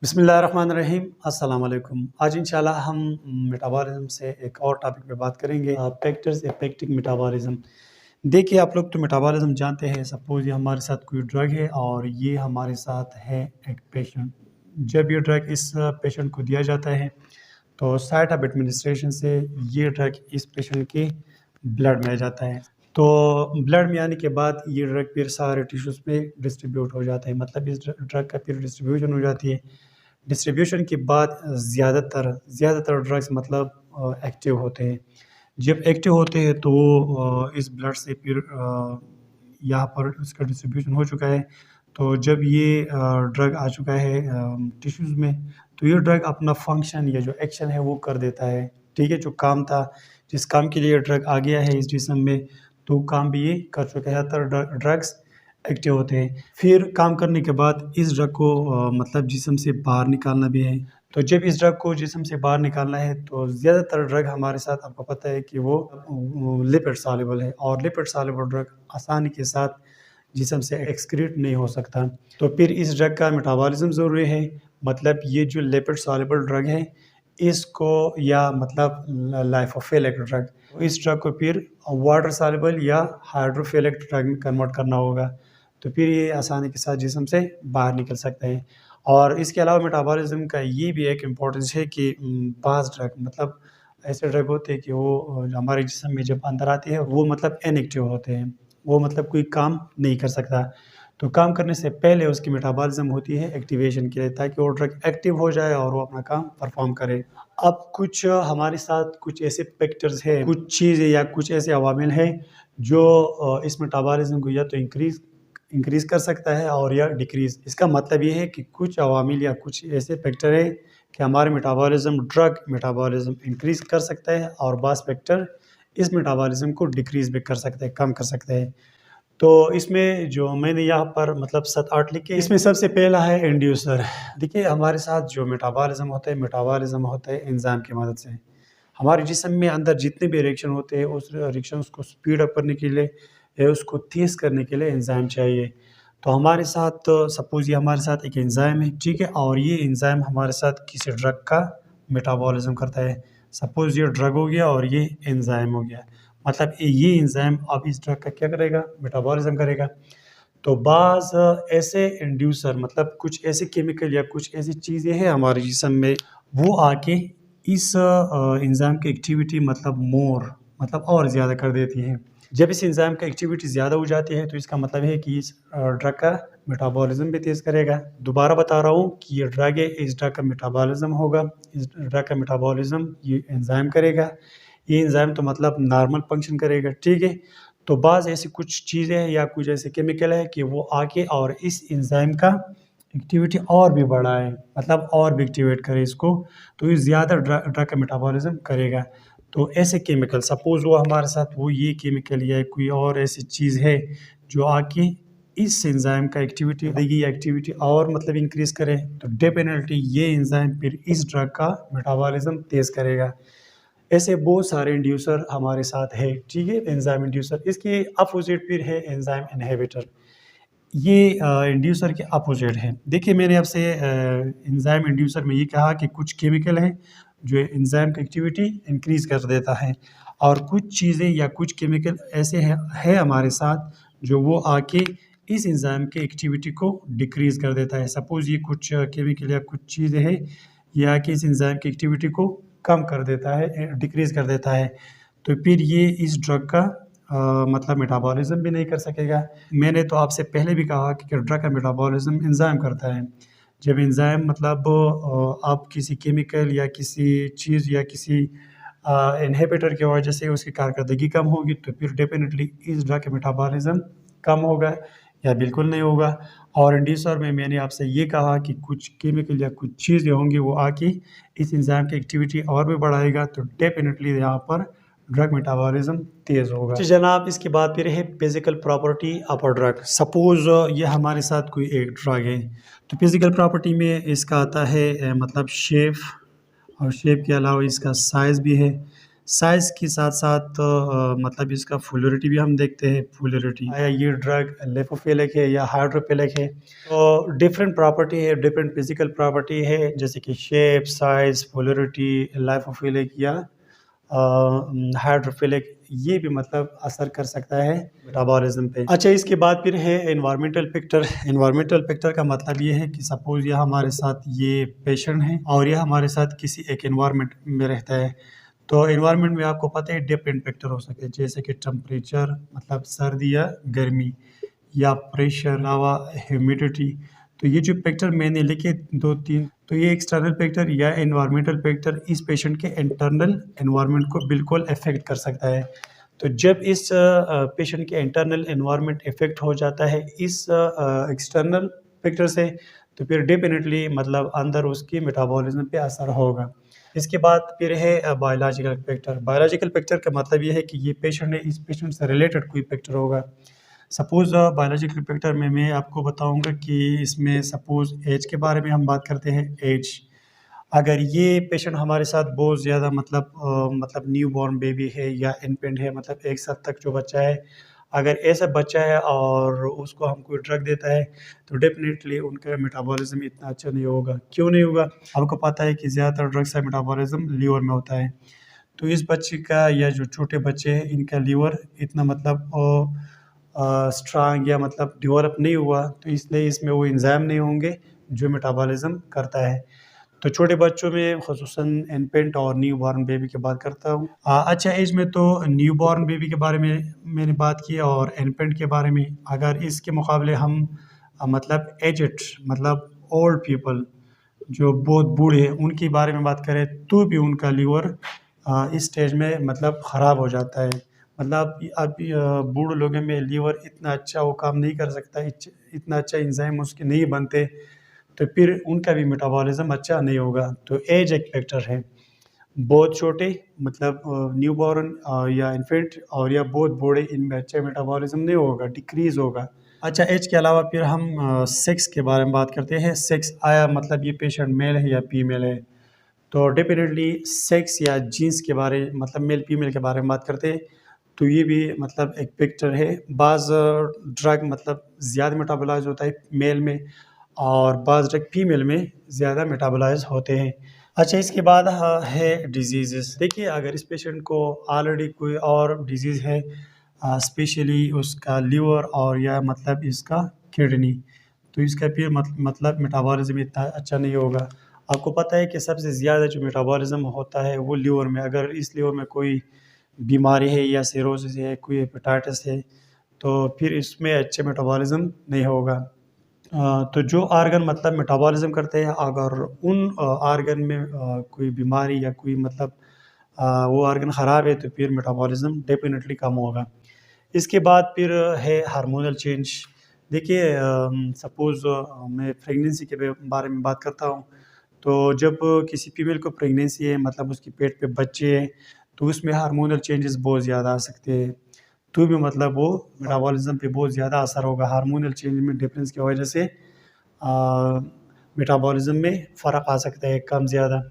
बिस्मिल्लाहिर्रहमानिर्रहीम अस्सलाम वालेकुम। आज इंशाल्लाह हम मेटाबॉलिज्म से एक और टॉपिक पे बात करेंगे, फैक्टर्स इफेक्टिंग मेटाबॉलिज्म। देखिए आप लोग तो मेटाबॉलिज्म जानते हैं। सपोज ये हमारे साथ कोई ड्रग है और ये हमारे साथ है एक पेशेंट। जब ये ड्रग इस पेशेंट को दिया जाता है तो साइट ऑफ एडमिनिस्ट्रेशन से ये ड्रग इस पेशेंट के ब्लड में आ जाता है। तो ब्लड में आने के बाद ये ड्रग फिर सारे टिश्यूज़ पे डिस्ट्रीब्यूट हो जाता है, मतलब इस ड्रग का फिर डिस्ट्रीब्यूशन हो जाती है। डिस्ट्रीब्यूशन के बाद ज़्यादातर ड्रग्स मतलब एक्टिव होते हैं। जब एक्टिव होते हैं तो वो इस ब्लड से फिर यहाँ पर उसका डिस्ट्रीब्यूशन हो चुका है। तो जब ये ड्रग आ चुका है टिश्यूज़ में, तो ये ड्रग अपना फंक्शन या जो एक्शन है वो कर देता है। ठीक है, जो काम था, जिस काम के लिए ड्रग आ गया है इस जिस्म में, तो काम भी ये कर चुका है। ज़्यादातर ड्रग्स एक्टिव होते हैं। फिर काम करने के बाद इस ड्रग को मतलब जिस्म से बाहर निकालना भी है। तो जब इस ड्रग को जिस्म से बाहर निकालना है तो ज़्यादातर ड्रग हमारे साथ आपको पता है कि वो लिपिड सॉल्युबल है, और लिपिड सॉल्युबल ड्रग आसानी के साथ जिस्म से एक्सक्रीट नहीं हो सकता। तो फिर इस ड्रग का मेटाबॉलिज्म ज़रूरी है। मतलब ये जो लिपिड सॉल्युबल ड्रग है इसको, या मतलब लाइपोफिलिक ड्रग, इस ड्रग को फिर वाटर सॉल्युबल या हाइड्रोफिलिक ड्रग में कन्वर्ट करना होगा। तो फिर ये आसानी के साथ जिस्म से बाहर निकल सकते हैं। और इसके अलावा मेटाबॉलिज्म का ये भी एक इम्पोर्टेंस है कि बाज़ ड्रग, मतलब ऐसे ड्रग होते हैं कि वो हमारे जिस्म में जब अंदर आते हैं वो मतलब इनएक्टिव होते हैं, वो मतलब कोई काम नहीं कर सकता। तो काम करने से पहले उसकी मेटाबॉलिज्म होती है एक्टिवेशन के लिए, ताकि वो ड्रग एक्टिव हो जाए और वो अपना काम परफॉर्म करे। अब कुछ हमारे साथ कुछ ऐसे फैक्टर्स हैं, कुछ चीज़ें या कुछ ऐसे अवामिल हैं जो इस मेटाबॉलिज्म को या तो इंक्रीज़ कर सकता है और या डिक्रीज़। इसका मतलब ये है कि कुछ अवामिल या कुछ ऐसे फैक्टर हैं कि हमारे ड्रग मेटाबॉलिज्म इंक्रीज़ कर सकता है, और बाज़ फैक्टर इस मेटाबॉलिज्म को डिक्रीज़ भी कर सकते हैं, कम कर सकते हैं। तो इसमें जो मैंने यहाँ पर मतलब 7-8 लिखे, इसमें सबसे पहला है इंड्यूसर। देखिए हमारे साथ जो मेटाबॉलिज्म होता है एंजाइम की मदद से। हमारे जिस्म में अंदर जितने भी रिएक्शन होते हैं उस रिएक्शंस को स्पीड अप करने के लिए या उसको तेज़ करने के लिए एंजाइम चाहिए। तो हमारे साथ सपोज़ ये हमारे साथ एक एंजाइम है, ठीक है, और ये एंजाइम हमारे साथ किसी ड्रग का मेटाबॉलिज्म करता है। सपोज़ ये ड्रग हो गया और ये एंजाइम हो गया, मतलब ये एंजाइम अब इस ड्रग का क्या करेगा, मेटाबॉलिज्म करेगा। तो बाज़ ऐसे इंड्यूसर, मतलब कुछ ऐसे केमिकल या कुछ ऐसी चीज़ें हैं हमारे जिस्म में, वो आके इस एंजाइम की एक्टिविटी मतलब और ज़्यादा कर देती है। जब इस एंजाइम का एक्टिविटी ज़्यादा हो जाती है तो इसका मतलब है कि इस ड्रग का मेटाबॉलिज्म भी तेज़ करेगा। दोबारा बता रहा हूँ कि ये ड्रग है, इस ड्रग का मेटाबॉलिज्म होगा, इस ड्रग का मेटाबॉलिज्म ये एंजाइम करेगा। ये एंजाइम तो मतलब नॉर्मल फंक्शन करेगा, ठीक है। तो बाज़ ऐसी कुछ चीज़ें हैं या कुछ ऐसे केमिकल है कि वो आके और इस एंजाइम का एक्टिविटी और भी बढ़ाए, मतलब और भी एक्टिवेट करे इसको, तो ये ज़्यादा ड्रग का मेटाबॉलिज्म करेगा। तो ऐसे केमिकल, सपोज़ वो हमारे साथ वो ये केमिकल या कोई और ऐसी चीज़ है जो आके इस एंजाइम का एक्टिविटी देगी, एक्टिविटी और मतलब इंक्रीज़ करे, तो डेफिनेटली ये एंजाइम फिर इस ड्रग का मेटाबॉलिज्म तेज़ करेगा। ऐसे बहुत सारे इंड्यूसर हमारे साथ है, ठीक है, एंजाइम इंड्यूसर। इसके अपोजिट फिर है एंजाइम इनहिबिटर। ये इंड्यूसर के अपोजिट है। देखिए मैंने आपसे एंजाइम इंड्यूसर में ये कहा कि कुछ केमिकल हैं जो एंजाइम की एक्टिविटी इंक्रीज़ कर देता है, और कुछ चीज़ें या कुछ केमिकल ऐसे है हमारे साथ जो वो आके इस एंजाइम की एक्टिविटी को डिक्रीज़ कर देता है। सपोज़ ये कुछ केमिकल या कुछ चीज़ें हैं, ये आके इस एंजाइम की एक्टिविटी को कम कर देता है, डिक्रीज़ कर देता है। तो फिर ये इस ड्रग का मतलब मेटाबॉलिज्म भी नहीं कर सकेगा। मैंने तो आपसे पहले भी कहा कि ड्रग का मेटाबॉलिज्म एंजाइम करता है। जब एंजाइम मतलब आप किसी केमिकल या किसी चीज़ या किसी इन्हिबिटर की वजह से उसकी कारकर्दगी कम होगी, तो फिर डेफिनेटली इस ड्रग का मेटाबॉलिज्म कम होगा या बिल्कुल नहीं होगा। और इंड्यूसर में मैंने आपसे ये कहा कि कुछ केमिकल या कुछ चीज़ें होंगी वो आके इस एंजाइम की एक्टिविटी और भी बढ़ाएगा, तो डेफिनेटली यहाँ पर ड्रग मेटाबॉलिज्म तेज़ होगा। जी जनाब, इसके बाद फिर है physical property of a drug. Suppose ये हमारे साथ कोई एक ड्रग है, तो फिजिकल प्रॉपर्टी में इसका आता है मतलब शेप, और शेप के अलावा इसका साइज़ भी है। साइज़ के साथ-साथ मतलब इसका फ्लूरिटी भी हम देखते हैं, फ्लूरिटी आया ये ड्रग लिपोफिलिक है या हाइड्रोफिलिक है। तो डिफरेंट प्रॉपर्टी है, डिफरेंट फिज़िकल प्रॉपर्टी है जैसे कि शेप, साइज़, फ्लूरिटी, लिपोफिलिक या हाइड्रोफिलिक, ये भी मतलब असर कर सकता है मेटाबॉलिज्म पे। अच्छा, इसके बाद फिर है एनवायरमेंटल फैक्टर। एनवायरमेंटल फैक्टर का मतलब ये है कि सपोज़ ये हमारे साथ ये पेशेंट है और ये हमारे साथ किसी एक एनवायरनमेंट में रहता है। तो एनवायरनमेंट में आपको पता है डिफरेंट फैक्टर हो सकते हैं जैसे कि टेम्परेचर मतलब सर्दी या गर्मी, या प्रेशर, हवा, ह्यूमिडिटी। तो ये जो फैक्टर मैंने लिखे 2-3, तो ये एक्सटर्नल फैक्टर या एनवायरमेंटल फैक्टर इस पेशेंट के इंटरनल एनवायरनमेंट को बिल्कुल अफेक्ट कर सकता है। तो जब इस पेशेंट के इंटरनल एनवायरनमेंट इफेक्ट हो जाता है इस एक्सटर्नल फैक्टर से, तो फिर डेफिनेटली मतलब अंदर उसकी मेटाबॉलिज्म पे असर होगा। इसके बाद फिर है बायोलॉजिकल फैक्टर। बायोलॉजिकल फैक्टर का मतलब ये है कि ये पेशेंट है, इस पेशेंट से रिलेटेड कोई फैक्टर होगा। सपोज़ बायोलॉजिकल फैक्टर में मैं आपको बताऊंगा कि इसमें सपोज़ एज के बारे में हम बात करते हैं। एज, अगर ये पेशेंट हमारे साथ बहुत ज़्यादा मतलब न्यू बॉर्न बेबी है या इन्फेंट है, मतलब 1 साल तक जो बच्चा है, अगर ऐसा बच्चा है और उसको हम कोई ड्रग देता है तो डेफ़िनेटली उनका मेटाबॉलिज़्म इतना अच्छा नहीं होगा। क्यों नहीं होगा? आपको पता है कि ज़्यादातर ड्रग्स का मेटाबॉलिज़्म लीवर में होता है। तो इस बच्चे का या जो छोटे बच्चे हैं इनका लीवर इतना मतलब स्ट्रॉन्ग या मतलब डेवलप नहीं हुआ, तो इसलिए इसमें वो एंजाइम नहीं होंगे जो मेटाबॉलिज़्म करता है। तो छोटे बच्चों में ख़ुसूसन इन्फेंट और न्यू बॉर्न बेबी की बात करता हूँ। अच्छा, एज में तो न्यू बॉर्न बेबी के बारे में मैंने बात की और इन्फेंट के बारे में। अगर इसके मुकाबले हम मतलब एजेड मतलब ओल्ड पीपल जो बहुत बूढ़े हैं उनके बारे में बात करें तो भी उनका लीवर इस स्टेज में मतलब ख़राब हो जाता है। मतलब अब बूढ़े लोगों में लीवर इतना अच्छा वो काम नहीं कर सकता, इतना अच्छा एंजाइम उसके नहीं बनते, तो फिर उनका भी मेटाबॉलिज़्म अच्छा नहीं होगा। तो एज एक फैक्टर है। बहुत छोटे मतलब न्यूबॉर्न या इन्फेंट और या बहुत बूढ़े, इनमें अच्छा मेटाबॉलिज़्म नहीं होगा, डिक्रीज़ होगा। अच्छा, एज के अलावा फिर हम सेक्स के बारे में बात करते हैं। सेक्स आया मतलब ये पेशेंट मेल है या फीमेल है। तो डेफ़िनेटली सेक्स या जीन्स के बारे मतलब मेल फीमेल के बारे में बात करते हैं, तो ये भी मतलब एक फैक्टर है। बाज़ ड्रग मतलब ज़्यादा मेटाबोलाइज़ होता है मेल में और बाज़ ड्रग फीमेल में ज़्यादा मेटाबोलाइज़ होते हैं। अच्छा, इसके बाद है डिजीज़ेज़। देखिए, अगर इस पेशेंट को ऑलरेडी कोई और डिज़ीज़ है, स्पेशली उसका लिवर और या मतलब इसका किडनी, तो इसका फिर मतलब मेटाबॉलिज़्म इतना अच्छा नहीं होगा। आपको पता है कि सबसे ज़्यादा जो मेटाबॉलिज़्म होता है वो लिवर में, अगर इस लिवर में कोई बीमारी है या सिरोसिस है, कोई हेपेटाइटिस है, तो फिर इसमें अच्छे मेटाबॉलिज़्म नहीं होगा। तो जो ऑर्गन मतलब मेटाबॉलिज़्म करते हैं, अगर उन ऑर्गन में कोई बीमारी या कोई मतलब वो ऑर्गन ख़राब है तो फिर मेटाबॉलिज़्म डेफ़िनेटली कम होगा। इसके बाद फिर है हार्मोनल चेंज। देखिए, सपोज़ मैं प्रेगनेंसी के बारे में बात करता हूँ, तो जब किसी फीमेल को प्रेगनेंसी है मतलब उसके पेट पे बच्चे हैं, तो उसमें हार्मोनल चेंजेस बहुत ज़्यादा आ सकते हैं। तो भी मतलब वो मेटाबॉलिज़्म पे बहुत ज़्यादा असर होगा। हार्मोनल चेंज में डिफ़रेंस की वजह से मेटाबॉलिज़्म में फ़र्क आ सकता है कम ज़्यादा।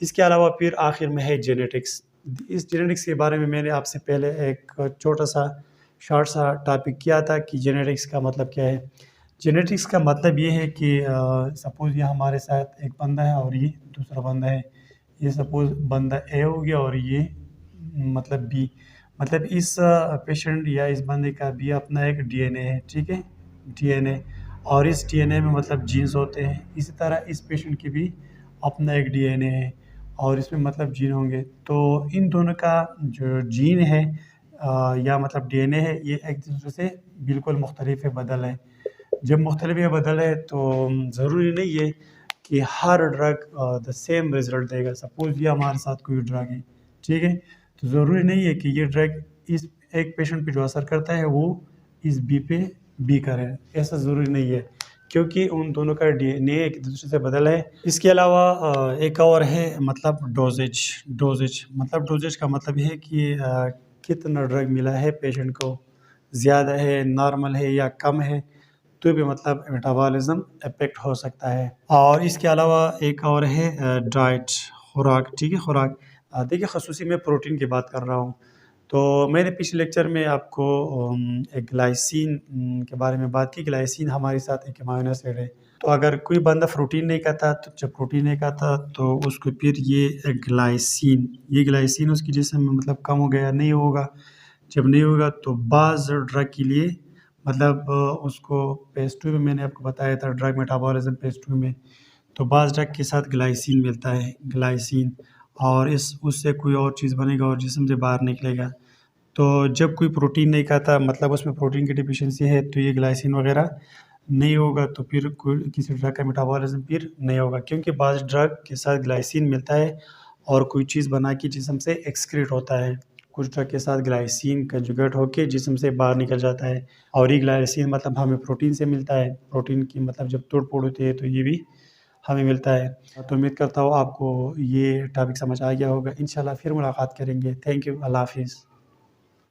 इसके अलावा फिर आखिर में है जेनेटिक्स। इस जेनेटिक्स के बारे में मैंने आपसे पहले एक छोटा-सा शॉर्ट सा टॉपिक किया था कि जेनेटिक्स का मतलब क्या है। जेनेटिक्स का मतलब ये है कि सपोज़ ये हमारे साथ एक बंदा है और ये दूसरा बंदा है। ये सपोज़ बंदा ए हो गया और ये मतलब बी। मतलब इस पेशेंट या इस बंदे का भी अपना एक डीएनए है, ठीक है? डीएनए, और इस डीएनए में मतलब जीन्स होते हैं। इसी तरह इस पेशेंट की भी अपना एक डीएनए है और इसमें मतलब जीन होंगे। तो इन दोनों का जो जीन है या मतलब डीएनए है, ये एक दूसरे से बिल्कुल मुख्तलिफ है, बदल है। जब मुख्तलिफ या बदल है तो ज़रूरी नहीं है कि हर ड्रग द सेम रिज़ल्ट देगा। सपोज़ ये हमारे साथ कोई ड्रग है, ठीक है? तो ज़रूरी नहीं है कि ये ड्रग इस एक पेशेंट पे जो असर करता है वो इस बी पे बी करे, ऐसा ज़रूरी नहीं है, क्योंकि उन दोनों का डीएनए एक दूसरे से बदल है। इसके अलावा एक और है मतलब डोज़ेज। डोज़ेज मतलब डोज़ेज का मतलब ये है कि कितना ड्रग मिला है पेशेंट को, ज़्यादा है, नॉर्मल है या कम है, तो भी मतलब मेटाबॉलिज़्म इफ़ेक्ट हो सकता है। और इसके अलावा एक और है डाइट, खुराक, ठीक है? खुराक, देखिए ख़ुसूसी मैं प्रोटीन की बात कर रहा हूँ। तो मैंने पिछले लेक्चर में आपको एक ग्लाइसिन के बारे में बात की। ग्लाइसिन हमारे साथ एक अमाइनो एसिड है। तो अगर कोई बंदा प्रोटीन नहीं खाता, तो जब प्रोटीन नहीं खाता तो उसको फिर ये ग्लाइसिन उसके जिस्म में मतलब कम हो गया, नहीं होगा। जब नहीं होगा तो बाज़ ड्रग के लिए मतलब उसको फेज़ 2 में मैंने आपको बताया था ड्रग मेटाबॉलिज़्म फेज़ 2 में, तो बाज़ ड्रग के साथ ग्लाइसिन मिलता है, ग्लाइसिन, और इस उससे कोई और चीज़ बनेगा और जिस्म से बाहर निकलेगा। तो जब कोई प्रोटीन नहीं खाता मतलब उसमें प्रोटीन की डिफिशियंसी है, तो ये ग्लाइसिन वगैरह नहीं होगा, तो फिर कोई किसी ड्रग का मेटाबॉलिज़्म फिर नहीं होगा, क्योंकि बाज़ ड्रग के साथ ग्लाइसिन मिलता है और कोई चीज़ बना के जिस्म से एक्सक्रीट होता है। कुछ ड्रग के साथ ग्लाइसिन कंजुगेट होके जिस्म से बाहर निकल जाता है, और ये ग्लाइसिन मतलब हमें प्रोटीन से मिलता है। प्रोटीन की मतलब जब तोड़-फोड़ होती है तो ये भी हमें मिलता है। तो उम्मीद करता हूँ आपको ये टॉपिक समझ आ गया होगा। इंशाल्लाह फिर मुलाकात करेंगे। Thank you. अल्लाह हाफ़िज़।